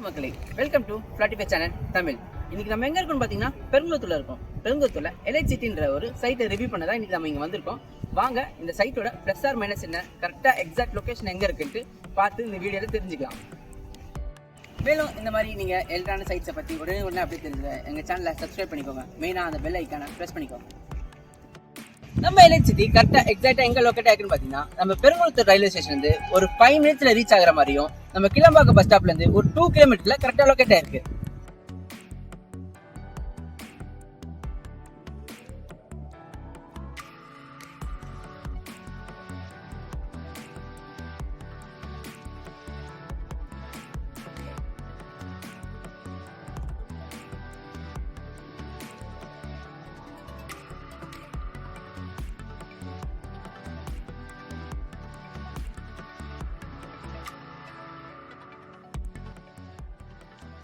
மக்களே, welcome to ஃபிளாட்டிஃபை channel Tamil. இன்னைக்கு நம்ம எங்க இருக்கோம்னு பாத்தீங்கன்னா பெருங்குளத்தூர்ல இருக்கோம். பெருங்குளத்தூர்ல எலைட் சிட்டின்ற ஒரு சைட்டை ரிவ்யூ பண்ணதான் இன்னைக்கு நம்ம இங்க வந்திருக்கோம். வாங்க இந்த சைட்டோட பிளஸ் ஆர் மைனஸ் என்ன, கரெக்டா எக்ஸாக்ட் லொகேஷன் எங்க இருக்குன்ட்டு பார்த்து இந்த வீடியோல தெரிஞ்சுக்கலாம். மேலும் இந்த மாதிரி நீங்க எல்டான சைட்ஸை பத்தி உடனே அப்படியே தெரிஞ்சுக்க எங்க சேனலை சப்ஸ்கிரைப் பண்ணிக்கோங்க. மெயினா அந்த பெல் ஐக்கான பிரஸ் பண்ணிக்கோங்க. நம்ம எலைட் சிட்டி கரெக்டா எக்ஸாக்டா எங்க லொக்கேட் ஆகிருக்குன்னு பாத்தீங்கன்னா நம்ம பெருங்குளத்தூர் ரயில்வே ஸ்டேஷன் இருந்து ஒரு 5 மினிட்ஸ்ல ரீச் ஆகிற மாதிரியும் நம்ம கிளம்பாக்கம் பஸ் ஸ்டாப்ல இருந்து ஒரு 2 கிலோமீட்டர்ல கரெக்டா லொக்கேட் ஆயிருக்கு.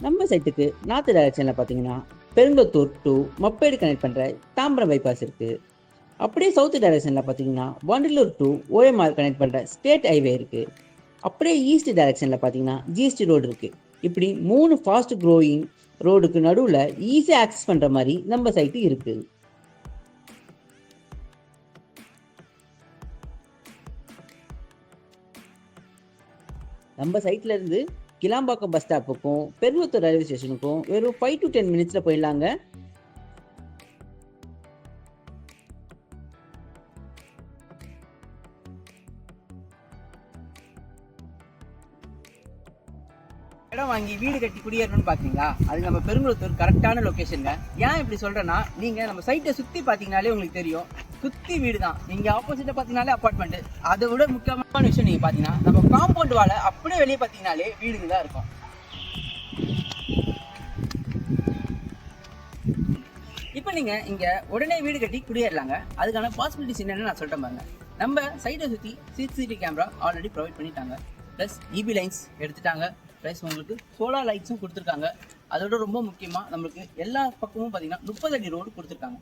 நம்ம சைட்டுக்கு நார்த் டைரக்ஷனில் பார்த்தீங்கன்னா பெருங்குளத்தூர் டு மப்பேடு கனெக்ட் பண்ணுற தாம்பரம் பைபாஸ் இருக்குது. அப்படியே சவுத் டைரக்ஷனில் பார்த்தீங்கன்னா வண்டலூர் டு ஓஎம்ஆர் கனெக்ட் பண்ணுற ஸ்டேட் ஹைவே இருக்குது. அப்படியே ஈஸ்ட் டைரக்ஷனில் பார்த்தீங்கன்னா ஜிஎஸ்டி ரோடு இருக்குது. இப்படி 3 ஃபாஸ்ட் க்ரோயிங் ரோடுக்கு நடுவில் ஈஸியாக ஆக்சஸ் பண்ணுற மாதிரி நம்ம சைட்டு இருக்குது. நம்ம சைட்ல இருந்து கிளாம்பாக்கம் பஸ் ஸ்டாப்புக்கும் பெருங்குளத்தூர் ரயில்வே ஸ்டேஷனுக்கும் வெறும் 5 to 10 மினிட்ஸ்ல போயிடலாங்க. இடம் வாங்கி வீடு கட்டி குடியேறணும்னு பாத்தீங்களா, அது நம்ம பெருங்குளத்தூர் கரெக்டான லொகேஷனுங்க. ஏன் இப்படி சொல்றேன்னா, நீங்க நம்ம சைட்டை சுத்தி பாத்தீங்கன்னாலே உங்களுக்கு தெரியும், சுத்தி வீடு தான். நீங்க ஆப்போசிட்டா பாத்தீங்கன்னாலே அபார்ட்மெண்ட். அதை விட முக்கியமான விஷயம் நீங்க பாத்தீங்கன்னா நம்ம காம்பவுண்ட் வாழ அப்படியே வெளியே பாத்தீங்கன்னாலே வீடுங்க தான் இருக்கும். இப்போ நீங்க இங்க உடனே வீடு கட்டி குடியேறலாங்க. அதுக்கான பாசிபிலிட்டிஸ் என்னன்னு நான் சொல்றேன் பாருங்க. நம்ம சைட்டை சுத்தி CCTV கேமரா ஆல்ரெடி ப்ரொவைட் பண்ணிட்டாங்க. ப்ளஸ் EB லைன்ஸ் எடுத்துட்டாங்க. ப்ளஸ் உங்களுக்கு சோலார் லைட்ஸும் கொடுத்துருக்காங்க. அதோட ரொம்ப முக்கியமா நம்மளுக்கு எல்லா பக்கமும் பார்த்தீங்கன்னா 30 அடி ரோடு கொடுத்துருக்காங்க.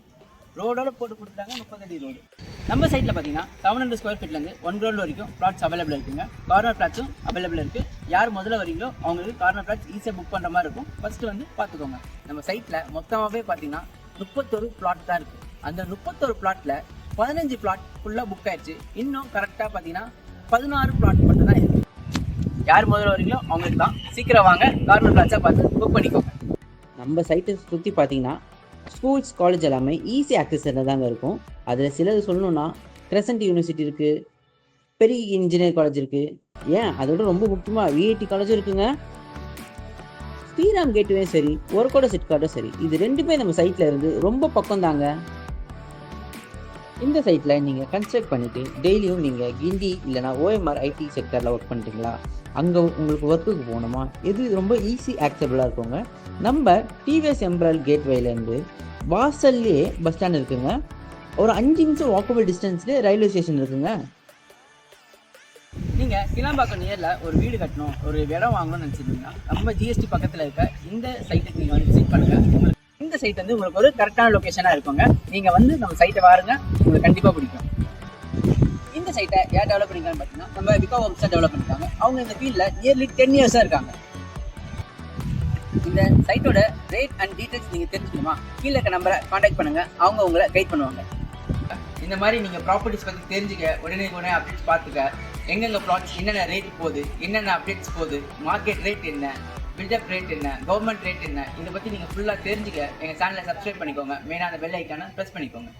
ரோடோட போட்டு கொடுத்துட்டாங்க 30 அடி ரோடு. நம்ம சைட்டில் பார்த்தீங்கன்னா 700 ஸ்கொயர் ஃபீட்லேருந்து 1 கிரவுண்ட் வரைக்கும் பிளாட்ஸ் அவைலபிள் இருக்குங்க. கார்னர் பிளாட்ஸும் அவைலபிள் இருக்குது. யார் முதல்ல வரீங்களோ அவங்களுக்கு கார்னர் பிளாட்ஸ் ஈஸியாக புக் பண்ணுற மாதிரி இருக்கும். ஃபஸ்ட்டு வந்து பார்த்துக்கோங்க. நம்ம சைட்டில் மொத்தமாகவே பார்த்தீங்கன்னா 31 பிளாட் தான் இருக்குது. அந்த 31 பிளாட்டில் 15 பிளாட் ஃபுல்லாக புக் ஆயிடுச்சு. இன்னும் கரெக்டாக பார்த்தீங்கன்னா 16 பிளாட் மட்டும் தான் இருக்குது. யார் முதல்ல வரீங்களோ அவங்களுக்கு தான். சீக்கிரம் வாங்க, கார்னர் பிளாட்ஸாக பார்த்து புக் பண்ணிக்கோங்க. நம்ம சைட்டை சுற்றி பார்த்தீங்கன்னா ஸ்கூல்ஸ், காலேஜ் எல்லாமே ஈஸி ஆக்சஸில் தாங்க இருக்கும். அதில் சிலது சொல்லணும்னா கிரசன்ட் யூனிவர்சிட்டி இருக்குது, பெரிய இன்ஜினியர் காலேஜ் இருக்குது, ஏன் அதோட ரொம்ப முக்கியமாக VIT காலேஜும் இருக்குங்க. ஸ்ரீராம் கேட்வேயும் சரி, ஒர்க்கோட சிட்கார்டும் சரி, இது ரெண்டுமே நம்ம சைட்டில் இருந்து ரொம்ப பக்கம் தாங்க. இந்த சைட்டில் நீங்கள் கன்ஸ்ட்ரக்ட் பண்ணிவிட்டு டெய்லியும் நீங்கள் கிண்டி இல்லைனா OMR IT செக்டரில் ஒர்க் பண்ணிட்டீங்களா, அங்கே உங்களுக்கு ஒர்க்குக்கு போகணுமா, இது ரொம்ப ஈஸி ஆக்சபிளாக இருக்குங்க. நம்ம TVS எம்பரல் கேட்வேலேருந்து வாசல்லே பஸ் ஸ்டாண்ட் இருக்குங்க. ஒரு 5 நிமிஷம் வாக்கபிள் டிஸ்டன்ஸ்லேயே ரயில்வே ஸ்டேஷன் இருக்குங்க. நீங்கள் கிளாம்பாக்கம் நியரில் ஒரு வீடு கட்டணும், ஒரு இடம் வாங்கணும்னு நினச்சிருந்தீங்கன்னா நம்ம GST பக்கத்தில் இருக்க இந்த சைட்டுக்கு நீங்கள் வந்து விசிட் பண்ணுங்கள். உங்களுக்கு இந்த சைட் வந்து உங்களுக்கு ஒரு கரெக்டான லொக்கேஷனாக இருக்குங்க. நீங்கள் வந்து நம்ம சைட்டை பாருங்க, உங்களுக்கு கண்டிப்பாக பிடிக்கும். இந்த சைட்டை யார் டெவலப் பண்ணிருக்காங்கன்னு பார்த்தீங்கன்னா நம்ம விகா ஹோம்ஸ் தான் டெவலப் பண்ணிருக்காங்க. அவங்க இந்த ஃபீல்டில் நியர்லி 10 இயர்ஸாக இருக்காங்க. இந்த சைட்டோட ரேட் அண்ட் டீடைல்ஸ் நீங்கள் தெரிஞ்சுக்கணுமா, கீழே இருக்க நம்பரை காண்டாக்ட் பண்ணுங்கள். அவங்க உங்களை கைட் பண்ணுவாங்க. இந்த மாதிரி நீங்கள் ப்ராப்பர்ட்டிஸ் பற்றி தெரிஞ்சுக்க, உடனே அப்டேட்ஸ் பார்த்துக்க, எங்கெங்கே ப்ளாட்ஸ் என்னென்ன ரேட் போகுது, என்னென்ன அப்டேட்ஸ் போகுது, மார்க்கெட் ரேட் என்ன, பில்டப் ரேட் என்ன, கவர்மெண்ட் ரேட் என்ன, இதை பற்றி நீங்கள் ஃபுல்லாக தெரிஞ்சுக்க எங்கள் சேனலை சப்ஸ்கிரைப் பண்ணிக்கோங்க. மெயினாக அந்த பெல் ஐக்கானை ப்ரெஸ் பண்ணிக்கோங்க.